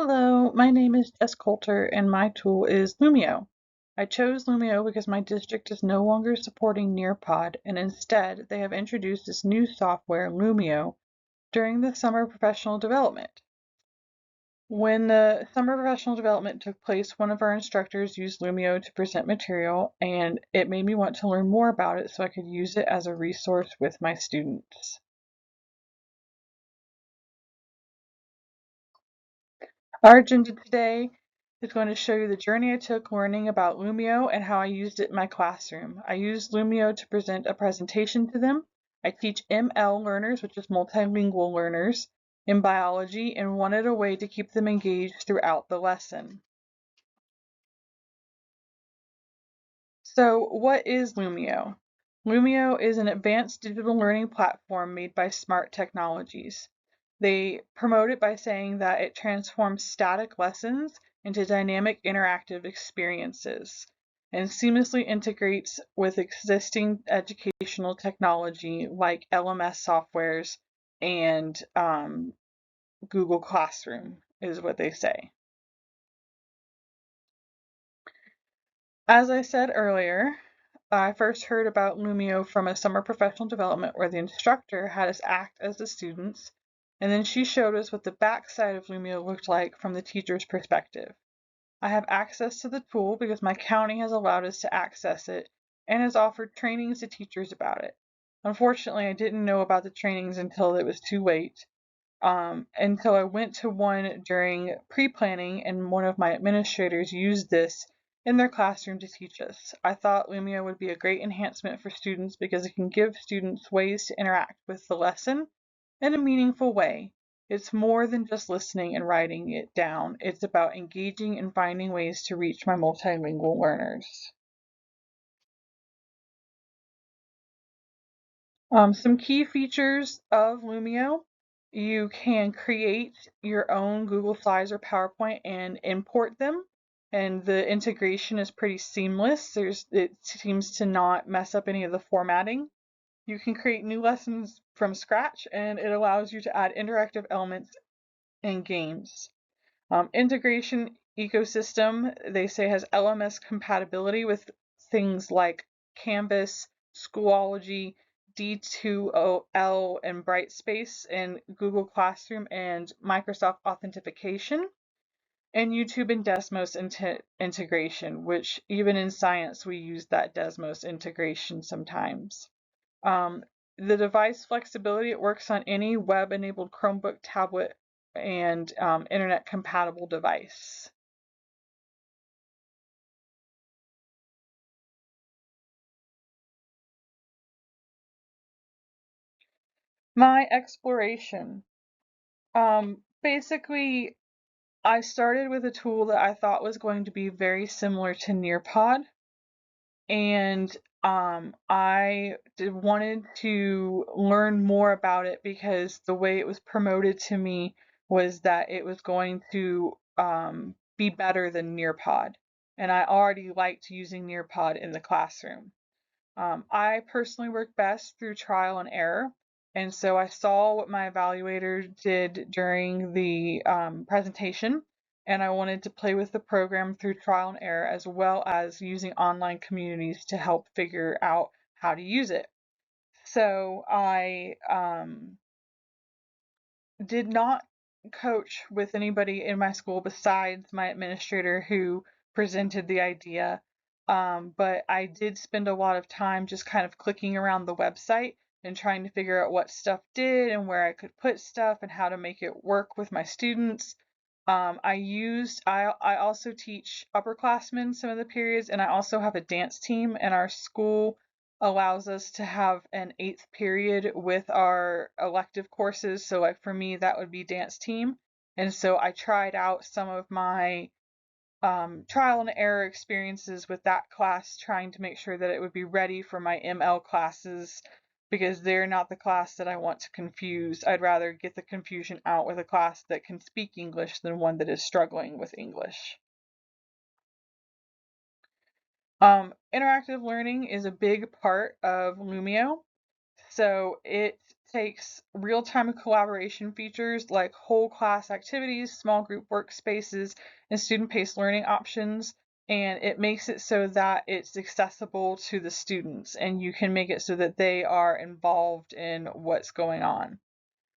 Hello, my name is Jess Coulter and my tool is Lumio. I chose Lumio because my district is no longer supporting Nearpod and instead they have introduced this new software, Lumio, during the summer professional development. When the summer professional development took place, one of our instructors used Lumio to present material and it made me want to learn more about it so I could use it as a resource with my students. Our agenda today is going to show you the journey I took learning about Lumio and how I used it in my classroom. I used Lumio to present a presentation to them. I teach ML learners, which is multilingual learners, in biology and wanted a way to keep them engaged throughout the lesson. So what is Lumio? Lumio is an advanced digital learning platform made by Smart Technologies. They promote it by saying that it transforms static lessons into dynamic interactive experiences and seamlessly integrates with existing educational technology like LMS softwares and Google Classroom is what they say. As I said earlier, I first heard about Lumio from a summer professional development where the instructor had us act as the students, and then she showed us what the backside of Lumio looked like from the teacher's perspective. I have access to the tool because my county has allowed us to access it and has offered trainings to teachers about it. Unfortunately, I didn't know about the trainings until it was too late. Until I went to one during pre-planning and one of my administrators used this in their classroom to teach us. I thought Lumio would be a great enhancement for students because it can give students ways to interact with the lesson in a meaningful way. It's more than just listening and writing it down. It's about engaging and finding ways to reach my multilingual learners. Some key features of Lumio. You can create your own Google Slides or PowerPoint and import them. And the integration is pretty seamless. It seems to not mess up any of the formatting. You can create new lessons from scratch and it allows you to add interactive elements and games. Integration ecosystem, they say, has LMS compatibility with things like Canvas, Schoology, D2L, and Brightspace, and Google Classroom and Microsoft Authentication, and YouTube and Desmos integration, which even in science we use that Desmos integration sometimes. Um, the device flexibility, it works on any web-enabled Chromebook, tablet, and internet compatible device. My exploration. Basically, I started with a tool that I thought was going to be very similar to Nearpod, and wanted to learn more about it because the way it was promoted to me was that it was going to be better than Nearpod, and I already liked using Nearpod in the classroom. I personally work best through trial and error, and so I saw what my evaluator did during the presentation, and I wanted to play with the program through trial and error as well as using online communities to help figure out how to use it. So I did not coach with anybody in my school besides my administrator who presented the idea. But I did spend a lot of time just kind of clicking around the website and trying to figure out what stuff did and where I could put stuff and how to make it work with my students. I also teach upperclassmen some of the periods, and I also have a dance team, and our school allows us to have an eighth period with our elective courses. So like for me, that would be dance team. And so I tried out some of my trial and error experiences with that class, trying to make sure that it would be ready for my ML classes because they're not the class that I want to confuse. I'd rather get the confusion out with a class that can speak English than one that is struggling with English. Interactive learning is a big part of Lumio. So it takes real-time collaboration features like whole class activities, small group workspaces, and student-paced learning options, and it makes it so that it's accessible to the students, and you can make it so that they are involved in what's going on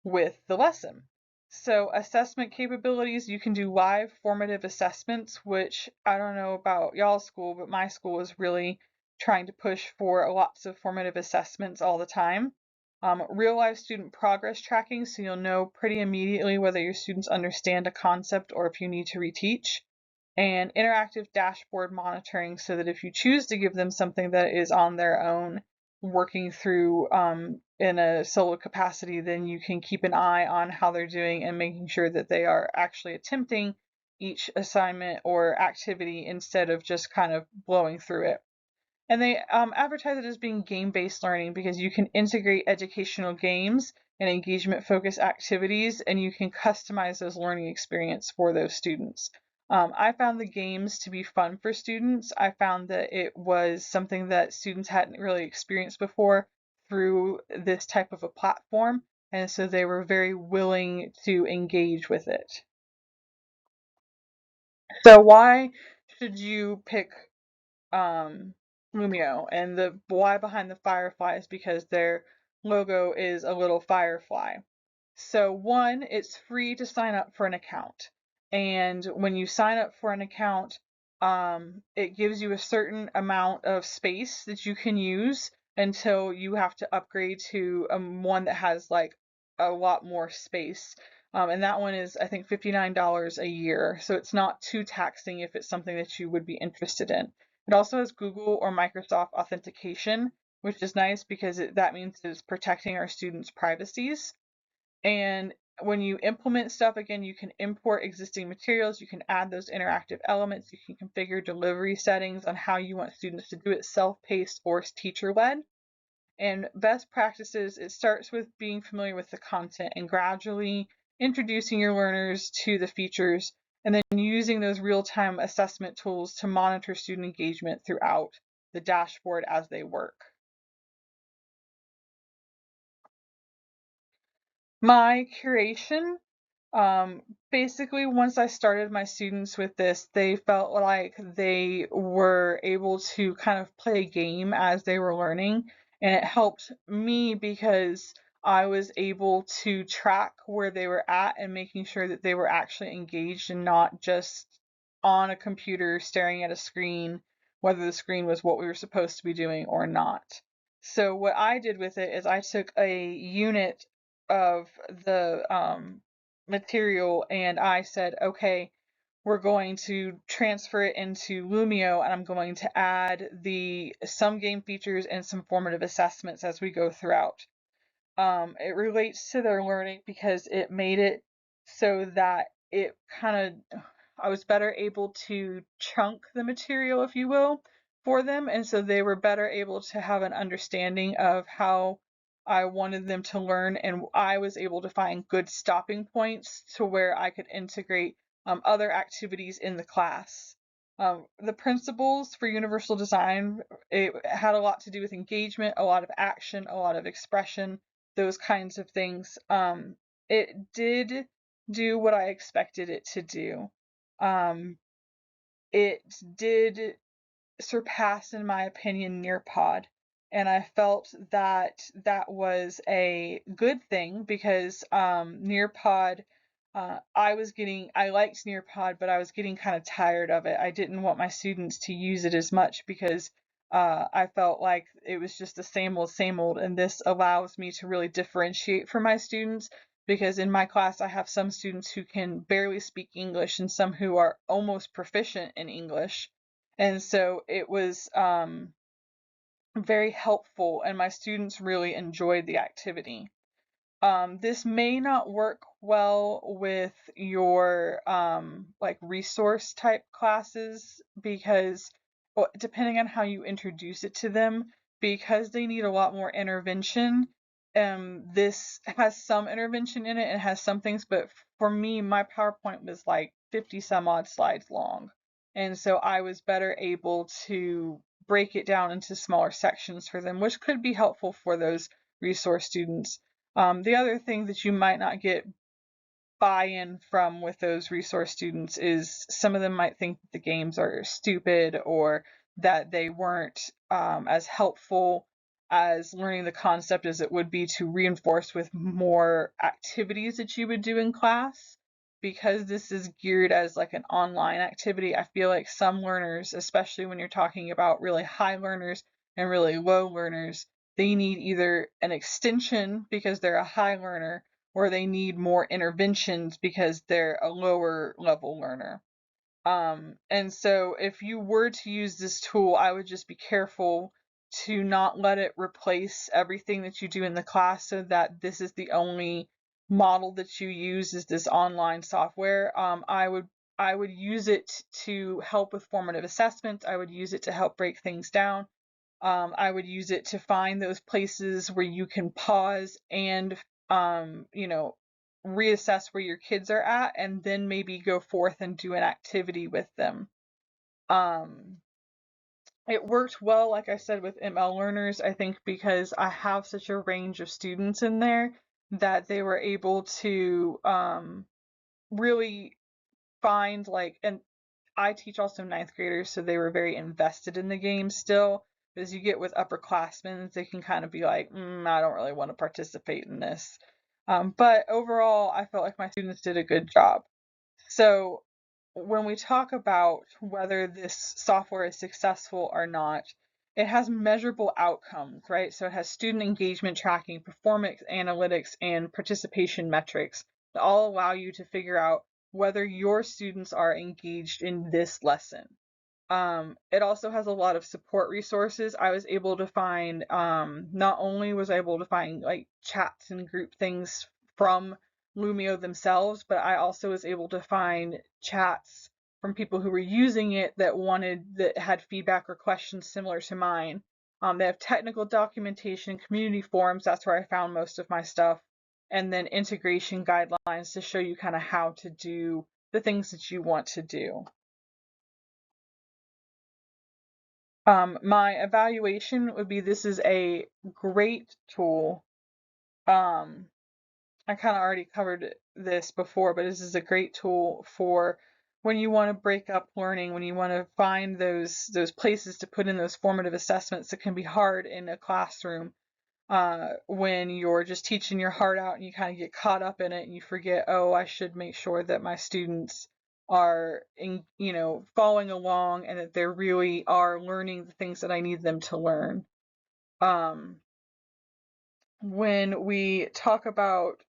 with the lesson. So assessment capabilities, you can do live formative assessments, which I don't know about y'all's school, but my school is really trying to push for lots of formative assessments all the time. Real life student progress tracking, so you'll know pretty immediately whether your students understand a concept or if you need to reteach. And interactive dashboard monitoring, so that if you choose to give them something that is on their own, working through in a solo capacity, then you can keep an eye on how they're doing and making sure that they are actually attempting each assignment or activity instead of just kind of blowing through it. And they advertise it as being game-based learning because you can integrate educational games and engagement-focused activities, and you can customize those learning experience for those students. I found the games to be fun for students. I found that it was something that students hadn't really experienced before through this type of a platform, and so they were very willing to engage with it. So why should you pick um, Lumio, and the why behind the firefly is because their logo is a little firefly. So one, it's free to sign up for an account. And when you sign up for an account, it gives you a certain amount of space that you can use until you have to upgrade to one that has like a lot more space. And that one is, I think, $59 a year. So it's not too taxing if it's something that you would be interested in. It also has Google or Microsoft authentication, which is nice because that means it's protecting our students' privacies. And when you implement stuff, again, you can import existing materials, you can add those interactive elements, you can configure delivery settings on how you want students to do it, self-paced or teacher-led. And best practices, it starts with being familiar with the content and gradually introducing your learners to the features, and then using those real-time assessment tools to monitor student engagement throughout the dashboard as they work. My curation, Um, basically, once I started my students with this, they felt like they were able to kind of play a game as they were learning. And it helped me because I was able to track where they were at and making sure that they were actually engaged and not just on a computer staring at a screen, whether the screen was what we were supposed to be doing or not. So what I did with it is I took a unit of the material and I said, okay, we're going to transfer it into Lumio and I'm going to add the some game features and some formative assessments as we go throughout. It relates to their learning because it made it so that it kind of, I was better able to chunk the material, if you will, for them. And so they were better able to have an understanding of how I wanted them to learn. And I was able to find good stopping points to where I could integrate other activities in the class. The principles for universal design, it had a lot to do with engagement, a lot of action, a lot of expression, those kinds of things. It did do what I expected it to do. Um, it did surpass, in my opinion, Nearpod. And I felt that that was a good thing because Nearpod, I liked Nearpod, but I was getting kind of tired of it. I didn't want my students to use it as much because I felt like it was just the same old. And this allows me to really differentiate for my students because in my class I have some students who can barely speak English and some who are almost proficient in English. And so it was very helpful, and my students really enjoyed the activity. This may not work well with your like resource type classes because well, depending on how you introduce it to them, because they need a lot more intervention. This has some intervention in it and has some things, but for me, my PowerPoint was like 50 some odd slides long. And so I was better able to break it down into smaller sections for them, which could be helpful for those resource students. The other thing that you might not get buy-in from with those resource students is some of them might think that the games are stupid or that they weren't as helpful as learning the concept as it would be to reinforce with more activities that you would do in class. Because this is geared as like an online activity, I feel like some learners, especially when you're talking about really high learners and really low learners, they need either an extension because they're a high learner, or they need more interventions because they're a lower level learner. And so if you were to use this tool, I would just be careful to not let it replace everything that you do in the class, so that this is the only model that you use is this online software. I would use it to help with formative assessment. I would use it to help break things down. I would use it to find those places where you can pause and, you know, reassess where your kids are at, and then maybe go forth and do an activity with them. Um, it worked well, like I said, with ML learners, I think because I have such a range of students in there that they were able to really find like, and I teach also ninth graders, so they were very invested in the game still. As you get with upperclassmen, they can kind of be like, I don't really want to participate in this. But overall, I felt like my students did a good job. So when we talk about whether this software is successful or not, it has measurable outcomes, right? So it has student engagement tracking, performance analytics, and participation metrics that all allow you to figure out whether your students are engaged in this lesson. It also has a lot of support resources. I was able to find, not only was I able to find like chats and group things from Lumio themselves, but I also was able to find chats from people who were using it that had feedback or questions similar to mine. They have technical documentation, community forums. That's where I found most of my stuff. And then integration guidelines to show you kind of how to do the things that you want to do. My evaluation would be this is a great tool. I kind of already covered this before, but this is a great tool for when you want to break up learning, when you want to find those places to put in those formative assessments that can be hard in a classroom. When you're just teaching your heart out and you kind of get caught up in it and you forget, oh, I should make sure that my students are following along and that they really are learning the things that I need them to learn. Um, when we talk about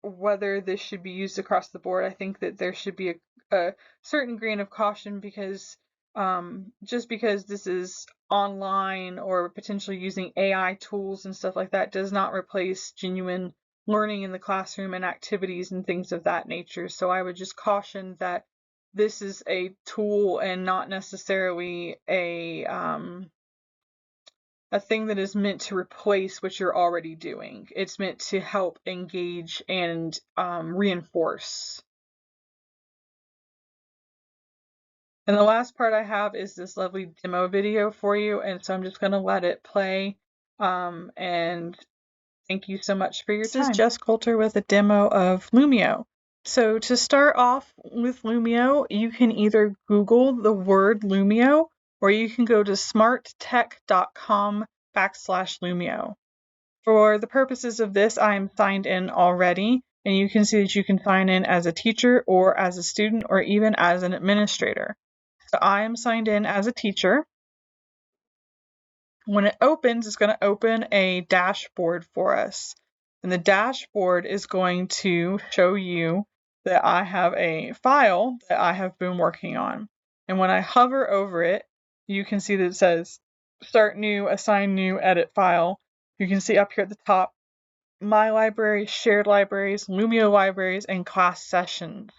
whether this should be used across the board, I think that there should be a certain grain of caution because just because this is online or potentially using AI tools and stuff like that does not replace genuine learning in the classroom and activities and things of that nature. So I would just caution that this is a tool and not necessarily a thing that is meant to replace what you're already doing. It's meant to help engage and reinforce. And the last part I have is this lovely demo video for you, and so I'm just going to let it play. And thank you so much for your time. This is Jess Coulter with a demo of Lumio. So to start off with Lumio, you can either Google the word Lumio, or you can go to smarttech.com/Lumio. For the purposes of this, I am signed in already, and you can see that you can sign in as a teacher or as a student or even as an administrator. So I am signed in as a teacher. When it opens, it's going to open a dashboard for us. And the dashboard is going to show you that I have a file that I have been working on. And when I hover over it, you can see that it says Start New, Assign New, Edit File. You can see up here at the top My Library, Shared Libraries, Lumio Libraries, and Class Sessions.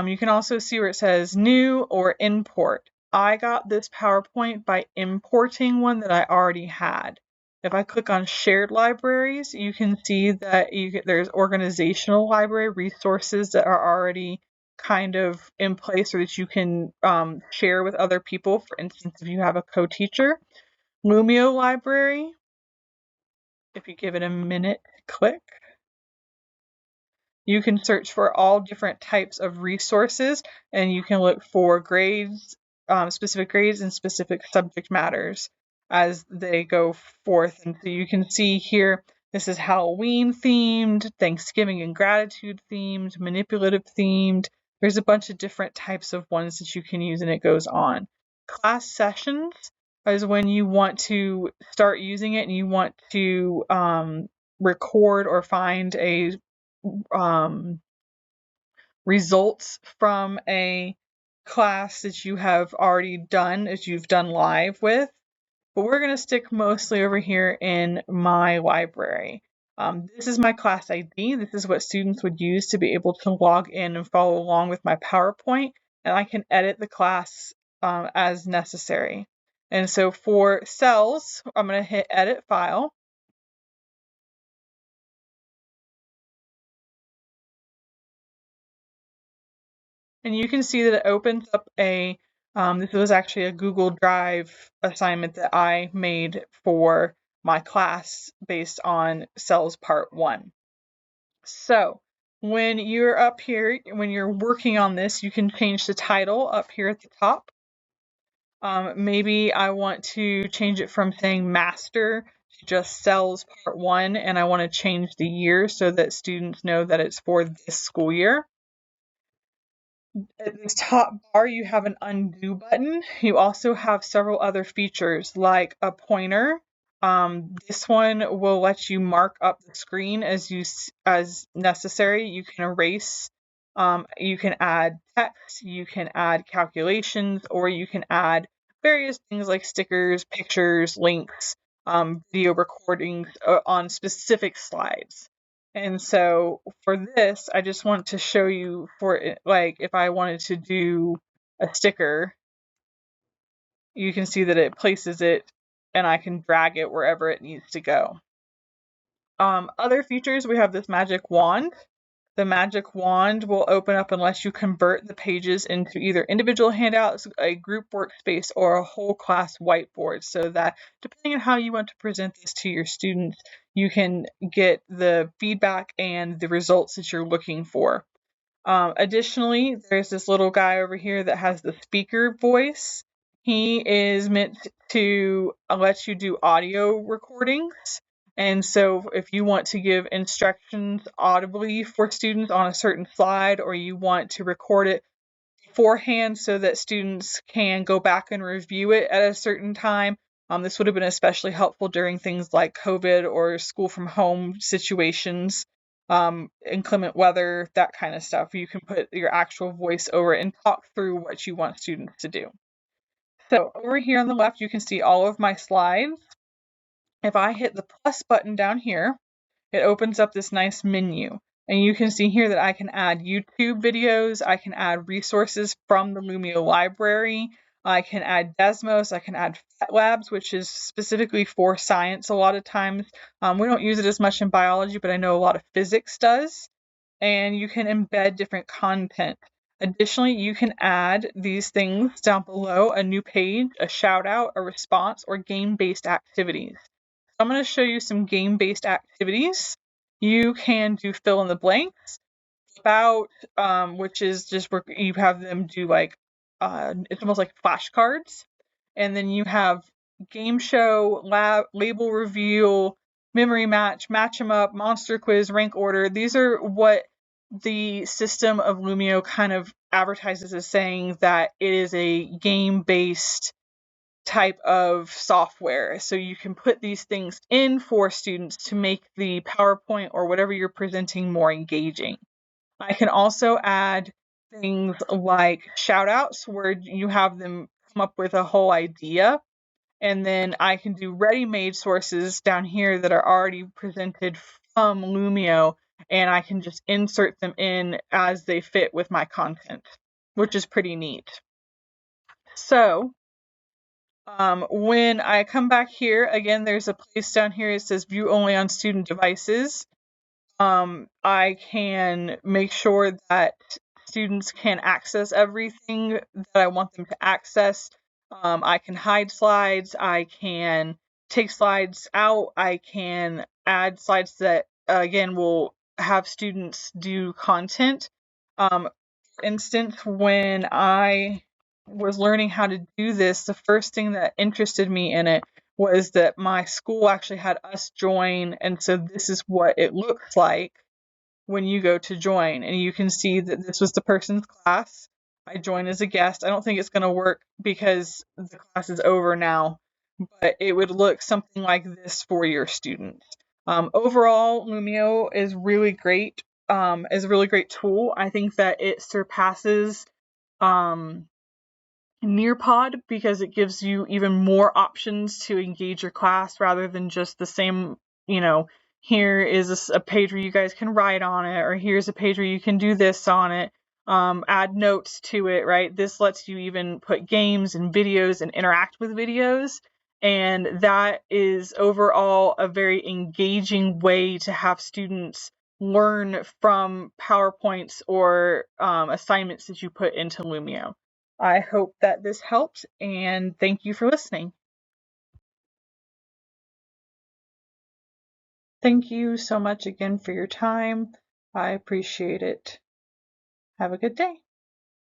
You can also see where it says New or Import. I got this PowerPoint by importing one that I already had. If I click on Shared Libraries, you can see that there's organizational library resources that are already kind of in place so that you can share with other people. For instance, if you have a co-teacher. Lumio Library, if you give it a minute to click. You can search for all different types of resources, and you can look for grades, specific grades and specific subject matters as they go forth. And so you can see here, this is Halloween themed, Thanksgiving and gratitude themed, manipulative themed. There's a bunch of different types of ones that you can use, and it goes on. Class sessions is when you want to start using it and you want to record or find a results from a class that you have already done, as you've done live with. But we're going to stick mostly over here in my library. This is my class ID. This is what students would use to be able to log in and follow along with my PowerPoint, and I can edit the class as necessary. And so for cells, I'm going to hit Edit File. And you can see that it opens up this was actually a Google Drive assignment that I made for my class based on cells part 1. So when you're up here, when you're working on this, you can change the title up here at the top. Maybe I want to change it from saying master to just cells part 1, and I want to change the year so that students know that it's for this school year. At this top bar, you have an undo button. You also have several other features like a pointer. This one will let you mark up the screen as necessary. You can erase. You can add text. You can add calculations, or you can add various things like stickers, pictures, links, video recordings on specific slides. And so for this, I just want to show you for it, like if I wanted to do a sticker, you can see that it places it and I can drag it wherever it needs to go. Other features, we have this magic wand. The magic wand will open up unless you convert the pages into either individual handouts, a group workspace, or a whole class whiteboard, so that depending on how you want to present this to your students, you can get the feedback and the results that you're looking for. Additionally, there's this little guy over here that has the speaker voice. He is meant to let you do audio recordings. And so if you want to give instructions audibly for students on a certain slide, or you want to record it beforehand so that students can go back and review it at a certain time, this would have been especially helpful during things like COVID or school from home situations, inclement weather, that kind of stuff. You can put your actual voice over it and talk through what you want students to do. So over here on the left, you can see all of my slides. If I hit the plus button down here, it opens up this nice menu. And you can see here that I can add YouTube videos, I can add resources from the Lumio library, I can add Desmos, I can add FetLabs, which is specifically for science a lot of times. We don't use it as much in biology, but I know a lot of physics does. And you can embed different content. Additionally, you can add these things down below: a new page, a shout out, a response, or game-based activities. I'm going to show you some game-based activities. You can do fill in the blanks, about, which is just where you have them do like, it's almost like flashcards. And then you have game show, label reveal, memory match, match 'em up, monster quiz, rank order. These are what the system of Lumio kind of advertises as saying that it is a game-based type of software. So you can put these things in for students to make the PowerPoint or whatever you're presenting more engaging. I can also add things like shout outs where you have them come up with a whole idea. And then I can do ready-made sources down here that are already presented from Lumio, and I can just insert them in as they fit with my content, which is pretty neat. So when I come back here, again, there's a place down here, it says view only on student devices. I can make sure that students can access everything that I want them to access. I can hide slides, I can take slides out, I can add slides that again, will have students do content. For instance, when I was learning how to do this, the first thing that interested me in it was that my school actually had us join, and so this is what it looks like when you go to join, and you can see that this was the person's class. I joined as a guest. I don't think it's going to work because the class is over now, but it would look something like this for your students. Overall, Lumio is really great. Is a really great tool. I think that it surpasses um, Nearpod because it gives you even more options to engage your class rather than just the same, you know, here is a page where you guys can write on it, or here's a page where you can do this on it, add notes to it, right? This lets you even put games and videos and interact with videos. And that is overall a very engaging way to have students learn from PowerPoints or assignments that you put into Lumio. I hope that this helped, and thank you for listening. Thank you so much again for your time. I appreciate it. Have a good day.